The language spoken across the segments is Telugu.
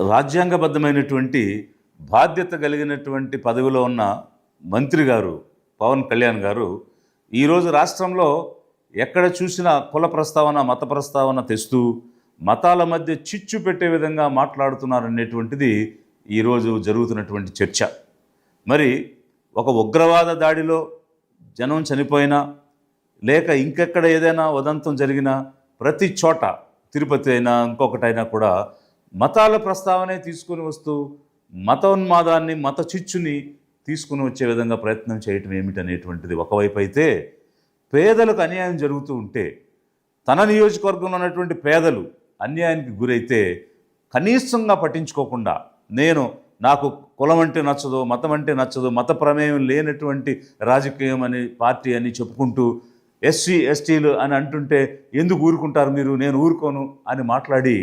రాజ్యాంగబద్ధమైనటువంటి బాధ్యత కలిగినటువంటి పదవిలో ఉన్న మంత్రి గారు పవన్ కళ్యాణ్ గారు ఈరోజు రాష్ట్రంలో ఎక్కడ చూసినా కుల ప్రస్తావన మత ప్రస్తావన తెస్తూ మతాల మధ్య చిచ్చు పెట్టే విధంగా మాట్లాడుతున్నారనేటువంటిది ఈరోజు జరుగుతున్నటువంటి చర్చ. మరి ఒక ఉగ్రవాద దాడిలో జనం చనిపోయినా లేక ఇంకెక్కడ ఏదైనా ఉదంతం జరిగినా ప్రతి చోట తిరుపతి అయినా ఇంకొకటైనా కూడా మతాల ప్రస్తావనే తీసుకుని వస్తూ మతోన్మాదాన్ని మత చిచ్చుని తీసుకుని వచ్చే విధంగా ప్రయత్నం చేయటం ఏమిటనేటువంటిది ఒకవైపు అయితే, పేదలకు అన్యాయం జరుగుతూ ఉంటే తన నియోజకవర్గంలో ఉన్నటువంటి పేదలు అన్యాయానికి గురైతే కనీసంగా పట్టించుకోకుండా నాకు కులం అంటే నచ్చదు, మతం అంటే నచ్చదు, మత ప్రమేయం లేనటువంటి రాజకీయం అని పార్టీ అని చెప్పుకుంటూ ఎస్సీ ఎస్టీలు అని అంటుంటే ఎందుకు ఊరుకుంటారు మీరు, నేను ఊరుకోను అని మాట్లాడి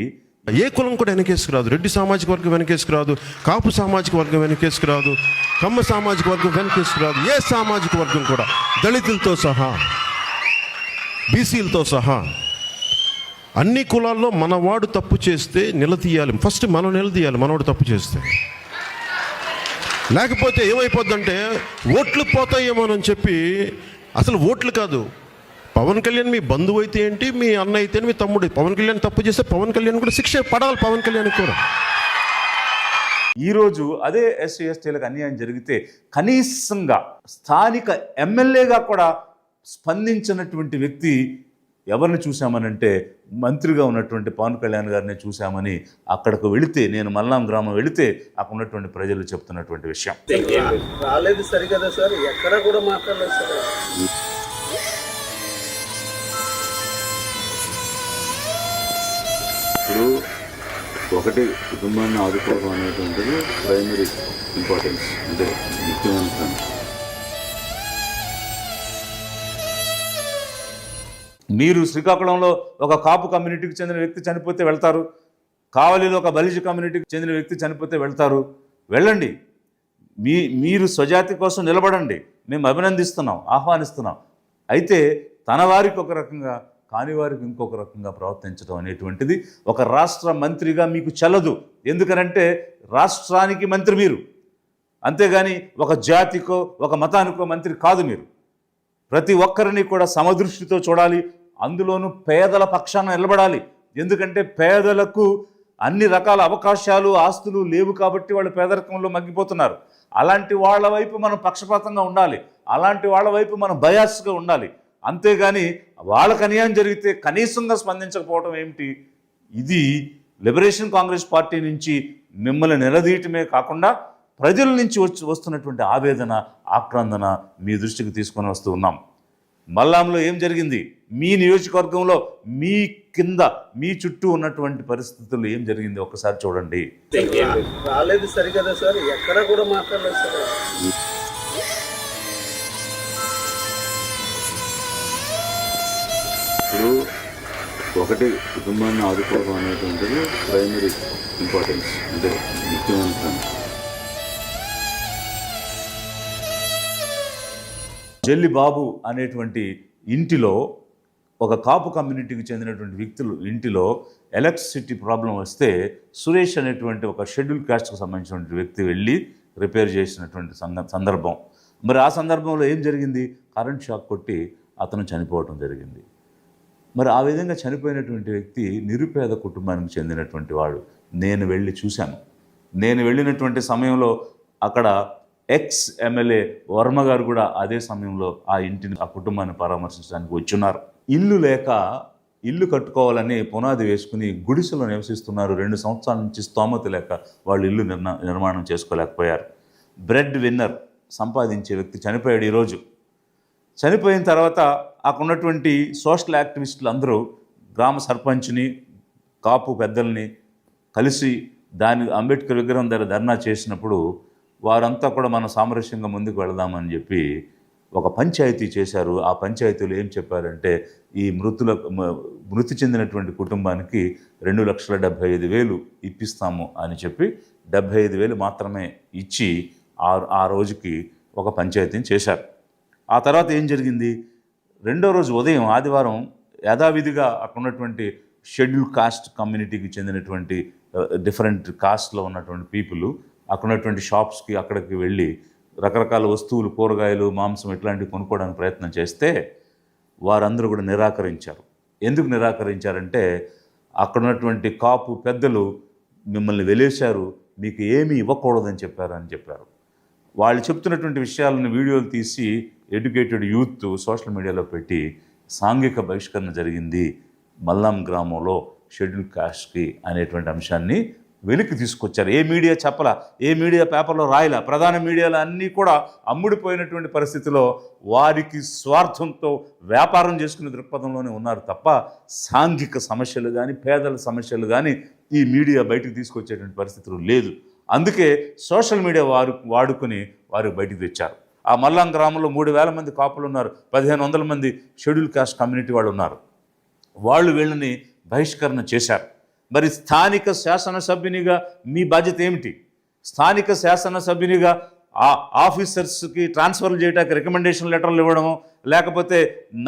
ఏ కులం కూడా వెనకేసుకురాదు. రెడ్డి సామాజిక వర్గం వెనకేసుకురాదు, కాపు సామాజిక వర్గం వెనకేసుకురాదు, కమ్మ సామాజిక వర్గం వెనకేసుకురాదు. ఏ సామాజిక వర్గం కూడా దళితులతో సహా బీసీలతో సహా అన్ని కులాల్లో మనవాడు తప్పు చేస్తే నిలదీయాలి. ఫస్ట్ మనం నిలదీయాలి మనవాడు తప్పు చేస్తే. లేకపోతే ఏమైపోద్దంటే ఓట్లు పోతాయేమోనని చెప్పి, అసలు ఓట్లు కాదు, పవన్ కళ్యాణ్ మీ బంధువు అయితే ఏంటి, మీ అన్న అయితే మీ తమ్ముడు, పవన్ కళ్యాణ్ తప్పు చేస్తే పవన్ కళ్యాణ్ కూడా శిక్ష పడాలి. పవన్ కళ్యాణ్ కూడా ఈరోజు అదే ఎస్సీ ఎస్టీలకు అన్యాయం జరిగితే కనీసంగా స్థానిక ఎమ్మెల్యేగా కూడా స్పందించినటువంటి వ్యక్తి ఎవరిని చూశామనంటే మంత్రిగా ఉన్నటువంటి పవన్ కళ్యాణ్ గారిని చూశామని అక్కడికి వెళితే, నేను మల్లాం గ్రామం వెళితే అక్కడ ఉన్నటువంటి ప్రజలు చెప్తున్నటువంటి విషయం. రాలేదు సరికదా సార్, ఎక్కడ కూడా మాట్లాడలేదు సార్. ఇప్పుడు ఒకటి కుటుంబాన్ని ఆదుకోవడం అనేటువంటిది ప్రైమరీ ఇంపార్టెన్స్, అంటే ముఖ్యమైన. మీరు శ్రీకాకుళంలో ఒక కాపు కమ్యూనిటీకి చెందిన వ్యక్తి చనిపోతే వెళ్తారు, కావలిలో ఒక బలిజ కమ్యూనిటీకి చెందిన వ్యక్తి చనిపోతే వెళ్తారు. వెళ్ళండి, మీరు స్వజాతి కోసం నిలబడండి, మేము అభినందిస్తున్నాం, ఆహ్వానిస్తున్నాం. అయితే తన వారికి ఒక రకంగా కాని వారికి ఇంకొక రకంగా ప్రవర్తించడం అనేటువంటిది ఒక రాష్ట్ర మంత్రిగా మీకు చెల్లదు. ఎందుకనంటే రాష్ట్రానికి మంత్రి మీరు, అంతేగాని ఒక జాతికో ఒక మతానికో మంత్రి కాదు మీరు. ప్రతి ఒక్కరిని కూడా సమదృష్టితో చూడాలి, అందులోనూ పేదల పక్షాన నిలబడాలి. ఎందుకంటే పేదలకు అన్ని రకాల అవకాశాలు ఆస్తులు లేవు కాబట్టి వాళ్ళు పేదరికంలో మగ్గిపోతున్నారు. అలాంటి వాళ్ళ వైపు మనం పక్షపాతంగా ఉండాలి, అలాంటి వాళ్ళ వైపు మనం బయాస్గా ఉండాలి. అంతేగాని వాళ్ళకు అన్యాయం జరిగితే కనీసంగా స్పందించకపోవడం ఏమిటి? ఇది లిబరేషన్ కాంగ్రెస్ పార్టీ నుంచి మిమ్మల్ని నిలదీయటమే కాకుండా ప్రజల నుంచి వస్తున్నటువంటి ఆవేదన, ఆక్రందన మీ దృష్టికి తీసుకొని వస్తూ ఉన్నాం. మల్లాంలో ఏం జరిగింది, మీ నియోజకవర్గంలో మీ కింద మీ చుట్టూ ఉన్నటువంటి పరిస్థితుల్లో ఏం జరిగింది ఒకసారి చూడండి. రాలేదు సరికదా సార్, ఎక్కడ కూడా మాట్లాడలేదు సార్. ఇప్పుడు ఒకటి కుటుంబాన్ని ఆదుకోవడం అనేటువంటిది ప్రైమరీ ఇంపార్టెన్స్, అంటే ముఖ్యమైన. జల్లి బాబు అనేటువంటి ఇంటిలో, ఒక కాపు కమ్యూనిటీకి చెందినటువంటి వ్యక్తులు ఇంటిలో ఎలక్ట్రిసిటీ ప్రాబ్లం వస్తే సురేష్ అనేటువంటి ఒక షెడ్యూల్ కాస్ట్కి సంబంధించినటువంటి వ్యక్తి వెళ్ళి రిపేర్ చేసినటువంటి సందర్భం. మరి ఆ సందర్భంలో ఏం జరిగింది, కరెంట్ షాక్ కొట్టి అతను చనిపోవడం జరిగింది. మరి ఆ విధంగా చనిపోయినటువంటి వ్యక్తి నిరుపేద కుటుంబానికి చెందినటువంటి వాడు. నేను వెళ్ళి చూశాను. నేను వెళ్ళినటువంటి సమయంలో అక్కడ ఎక్స్ ఎమ్మెల్యే వర్మ గారు కూడా అదే సమయంలో ఆ ఇంటిని, ఆ కుటుంబాన్ని పరామర్శించడానికి వచ్చున్నారు. ఇల్లు లేక ఇల్లు కట్టుకోవాలని పునాది వేసుకుని గుడిసెలో నివసిస్తున్నారు. 2 సంవత్సరాల నుంచి స్తోమత లేక వాళ్ళు ఇల్లు నిర్మాణం చేసుకోలేకపోయారు. బ్రెడ్ విన్నర్ సంపాదించే వ్యక్తి చనిపోయాడు. ఈరోజు చనిపోయిన తర్వాత అక్కడ ఉన్నటువంటి సోషల్ యాక్టివిస్టులు అందరూ గ్రామ సర్పంచ్ని, కాపు పెద్దల్ని కలిసి దాని అంబేద్కర్ విగ్రహం దగ్గర ధర్నా చేసినప్పుడు వారంతా కూడా మనం సామరస్యంగా ముందుకు వెళదామని చెప్పి ఒక పంచాయతీ చేశారు. ఆ పంచాయతీలో ఏం చెప్పారంటే, ఈ మృతి చెందినటువంటి కుటుంబానికి 2,75,000 ఇప్పిస్తాము అని చెప్పి 75,000 మాత్రమే ఇచ్చి ఆ రోజుకి ఒక పంచాయతీని చేశారు. ఆ తర్వాత ఏం జరిగింది, రెండో రోజు ఉదయం ఆదివారం యథావిధిగా అక్కడ ఉన్నటువంటి షెడ్యూల్ కాస్ట్ కమ్యూనిటీకి చెందినటువంటి డిఫరెంట్ కాస్ట్లో ఉన్నటువంటి పీపుల్ అక్కడ ఉన్నటువంటి షాప్స్కి అక్కడికి వెళ్ళి రకరకాల వస్తువులు, కూరగాయలు, మాంసం ఇట్లాంటివి కొనుక్కోవడానికి ప్రయత్నం చేస్తే వారందరూ కూడా నిరాకరించారు. ఎందుకు నిరాకరించారంటే అక్కడ ఉన్నటువంటి కాపు పెద్దలు మిమ్మల్ని వెలేశారు, మీకు ఏమీ ఇవ్వకూడదని చెప్పారు. వాళ్ళు చెప్తున్నటువంటి విషయాలను వీడియోలు తీసి ఎడ్యుకేటెడ్ యూత్ సోషల్ మీడియాలో పెట్టి సాంఘిక బహిష్కరణ జరిగింది మల్లాం గ్రామంలో షెడ్యూల్ కాస్ట్కి అనేటువంటి అంశాన్ని వెలికి తీసుకొచ్చారు. ఏ మీడియా చెప్పలా, ఏ మీడియా పేపర్లో రాయలా. ప్రధాన మీడియాలు అన్నీ కూడా అమ్ముడిపోయినటువంటి పరిస్థితిలో వారికి స్వార్థంతో వ్యాపారం చేసుకునే దృక్పథంలోనే ఉన్నారు తప్ప సాంఘిక సమస్యలు కానీ పేదల సమస్యలు కానీ ఈ మీడియా బయటకు తీసుకొచ్చేటువంటి పరిస్థితులు లేదు. అందుకే సోషల్ మీడియా వాడుకుని వారు బయటకు తెచ్చారు. ఆ మల్లాం గ్రామంలో 3,000 మంది కాపులు ఉన్నారు, 1,500 మంది షెడ్యూల్ కాస్ట్ కమ్యూనిటీ వాళ్ళు ఉన్నారు. వాళ్ళు వీళ్ళని బహిష్కరణ చేశారు. మరి స్థానిక శాసనసభ్యునిగా మీ బాధ్యత ఏమిటి? స్థానిక శాసనసభ్యునిగా ఆ ఆఫీసర్స్కి ట్రాన్స్ఫర్లు చేయడానికి రికమెండేషన్ లెటర్లు ఇవ్వడము, లేకపోతే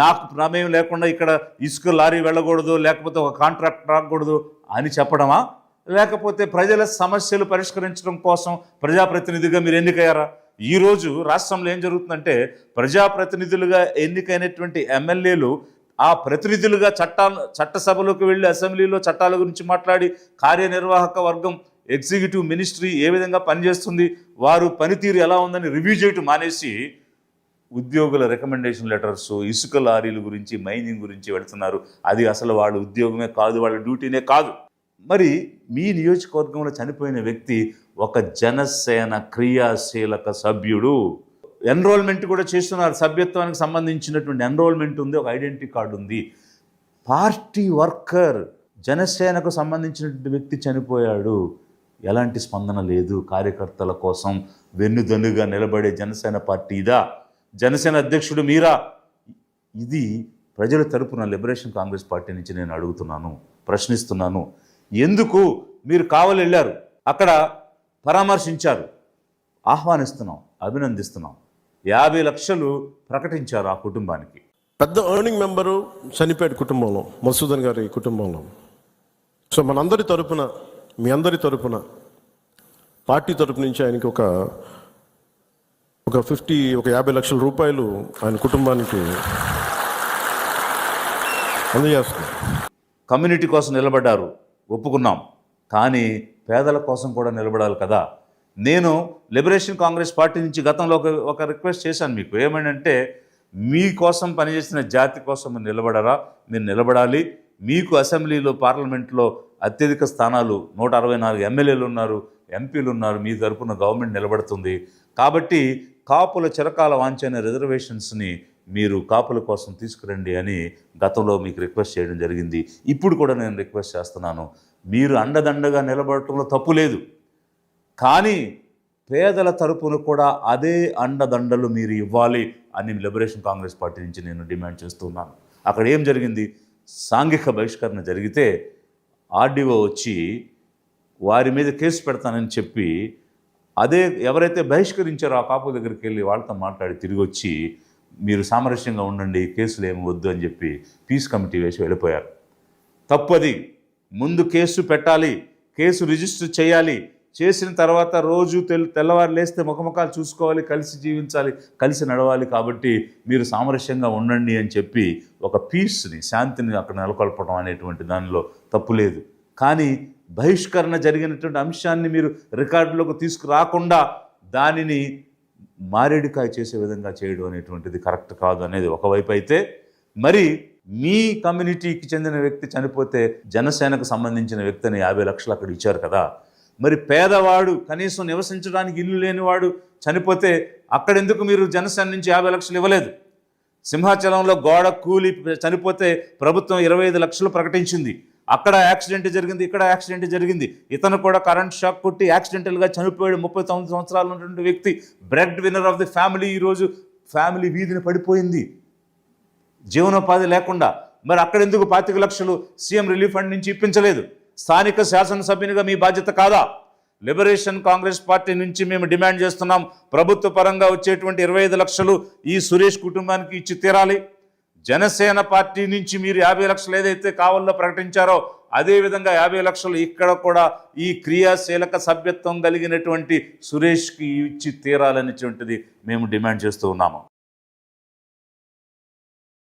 నాకు ప్రమేయం లేకుండా ఇక్కడ ఇసుక లారీ వెళ్ళకూడదు, లేకపోతే ఒక కాంట్రాక్ట్ రాకూడదు అని చెప్పడమా? లేకపోతే ప్రజల సమస్యలు పరిష్కరించడం కోసం ప్రజాప్రతినిధిగా మీరు ఎన్నికయ్యారా? ఈరోజు రాష్ట్రంలో ఏం జరుగుతుందంటే ప్రజాప్రతినిధులుగా ఎన్నికైనటువంటి ఎమ్మెల్యేలు ఆ ప్రతినిధులుగా చట్టసభలోకి వెళ్ళి అసెంబ్లీలో చట్టాల గురించి మాట్లాడి కార్యనిర్వాహక వర్గం ఎగ్జిక్యూటివ్ మినిస్ట్రీ ఏ విధంగా పనిచేస్తుంది, వారు పనితీరు ఎలా ఉందని రివ్యూ చేయటం మానేసి ఉద్యోగుల రికమెండేషన్ లెటర్స్, ఇసుక లారీల గురించి, మైనింగ్ గురించి వెళుతున్నారు. అది అసలు వాళ్ళ ఉద్యోగమే కాదు, వాళ్ళ డ్యూటీనే కాదు. మరి మీ నియోజకవర్గంలో చనిపోయిన వ్యక్తి ఒక జనసేన క్రియాశీలక సభ్యుడు. ఎన్రోల్మెంట్ కూడా చేస్తున్నారు, సభ్యత్వానికి సంబంధించినటువంటి ఎన్రోల్మెంట్ ఉంది, ఒక ఐడెంటిటీ కార్డు ఉంది. పార్టీ వర్కర్, జనసేనకు సంబంధించినటువంటి వ్యక్తి చనిపోయాడు, ఎలాంటి స్పందన లేదు. కార్యకర్తల కోసం వెన్నుదన్నుగా నిలబడే జనసేన పార్టీ ఇదా? జనసేన అధ్యక్షుడు మీరా? ఇది ప్రజల తరపున లిబరేషన్ కాంగ్రెస్ పార్టీ నుంచి నేను అడుగుతున్నాను, ప్రశ్నిస్తున్నాను. ఎందుకు మీరు కావలి వెళ్ళారు, అక్కడ పరామర్శించారు, ఆహ్వానిస్తున్నాం, అభినందిస్తున్నాం. 50 లక్షలు ప్రకటించారు ఆ కుటుంబానికి. పెద్ద ఎర్నింగ్ మెంబరు చనిపోయాడు కుటుంబంలో, మసూదన్ గారి కుటుంబంలో. సో మనందరి తరపున, మీ అందరి తరపున, పార్టీ తరపు నుంచి ఆయనకి ఒక 50 లక్షల రూపాయలు ఆయన కుటుంబానికి అందజేస్తున్నారు. కమ్యూనిటీ కోసం నిలబడ్డారు, ఒప్పుకున్నాం. కానీ పేదల కోసం కూడా నిలబడాలి కదా. నేను లిబరేషన్ కాంగ్రెస్ పార్టీ నుంచి గతంలో ఒక రిక్వెస్ట్ చేశాను మీకు. ఏమంటే మీకోసం పనిచేసిన జాతి కోసం మీరు నిలబడరా? మీరు నిలబడాలి. మీకు అసెంబ్లీలో, పార్లమెంట్లో అత్యధిక స్థానాలు 164 ఎమ్మెల్యేలు ఉన్నారు, ఎంపీలు ఉన్నారు, మీ తరపున గవర్నమెంట్ నిలబడుతుంది. కాబట్టి కాపుల చిరకాల వాంఛైన రిజర్వేషన్స్ని మీరు కాపుల కోసం తీసుకురండి అని గతంలో మీకు రిక్వెస్ట్ చేయడం జరిగింది. ఇప్పుడు కూడా నేను రిక్వెస్ట్ చేస్తున్నాను, మీరు అండదండగా నిలబడటంలో తప్పు లేదు. కానీ పేదల తరపున కూడా అదే అండదండలు మీరు ఇవ్వాలి అని లిబరేషన్ కాంగ్రెస్ పార్టీ నుంచి నేను డిమాండ్ చేస్తున్నాను. అక్కడ ఏం జరిగింది? సాంఘిక బహిష్కరణ జరిగితే ఆర్డీఓ వచ్చి వారి మీద కేసు పెడతానని చెప్పి, అదే ఎవరైతే బహిష్కరించారో ఆ కాపు దగ్గరికి వెళ్ళి వాళ్ళతో మాట్లాడి తిరిగి వచ్చి మీరు సామరస్యంగా ఉండండి, కేసులు ఏమి వద్దు అని చెప్పి పీస్ కమిటీ వేసి వెళ్ళిపోయారు. తప్పది. ముందు కేసు పెట్టాలి, కేసు రిజిస్టర్ చేయాలి. చేసిన తర్వాత రోజు తెల్లవారు లేస్తే ముఖముఖాలు చూసుకోవాలి, కలిసి జీవించాలి, కలిసి నడవాలి. కాబట్టి మీరు సామరస్యంగా ఉండండి అని చెప్పి ఒక పీస్ని, శాంతిని అక్కడ నెలకొల్పడం అనేటువంటి దానిలో తప్పు లేదు. కానీ బహిష్కరణ జరిగినటువంటి అంశాన్ని మీరు రికార్డులోకి తీసుకురాకుండా దానిని మారేడుకాయ చేసే విధంగా చేయడం అనేటువంటిది కరెక్ట్ కాదు అనేది ఒకవైపు అయితే, మరి మీ కమ్యూనిటీకి చెందిన వ్యక్తి చనిపోతే జనసేనకు సంబంధించిన వ్యక్తిని 50 లక్షలు అక్కడ ఇచ్చారు కదా. మరి పేదవాడు, కనీసం నివసించడానికి ఇల్లు లేనివాడు చనిపోతే అక్కడెందుకు మీరు జనసేన నుంచి 50 లక్షలు ఇవ్వలేదు? సింహాచలంలో గోడ కూలి చనిపోతే ప్రభుత్వం 25 లక్షలు ప్రకటించింది. అక్కడ యాక్సిడెంట్ జరిగింది, ఇక్కడ యాక్సిడెంట్ జరిగింది. ఇతను కూడా కరెంట్ షాక్ కొట్టి యాక్సిడెంటల్గా చనిపోయాడు. 39 సంవత్సరాలు ఉన్నటువంటి వ్యక్తి, bread winner of the family. ఈరోజు ఫ్యామిలీ వీధిని పడిపోయింది, జీవనోపాధి లేకుండా. మరి అక్కడెందుకు 25 లక్షలు సీఎం రిలీఫ్ ఫండ్ నుంచి ఇప్పించలేదు? స్థానిక శాసనసభ్యునిగా మీ బాధ్యత కాదా? లిబరేషన్ కాంగ్రెస్ పార్టీ నుంచి మేము డిమాండ్ చేస్తున్నాం, ప్రభుత్వ పరంగా వచ్చేటువంటి 25 లక్షలు ఈ సురేష్ కుటుంబానికి ఇచ్చి తీరాలి. జనసేన పార్టీ నుంచి మీరు 50 లక్షలు ఏదైతే కావాలో ప్రకటించారో అదేవిధంగా 50 లక్షలు ఇక్కడ కూడా ఈ క్రియాశీలక సభ్యత్వం కలిగినటువంటి సురేష్కి ఇచ్చి తీరాలనేటువంటిది మేము డిమాండ్ చేస్తూ ఉన్నాము.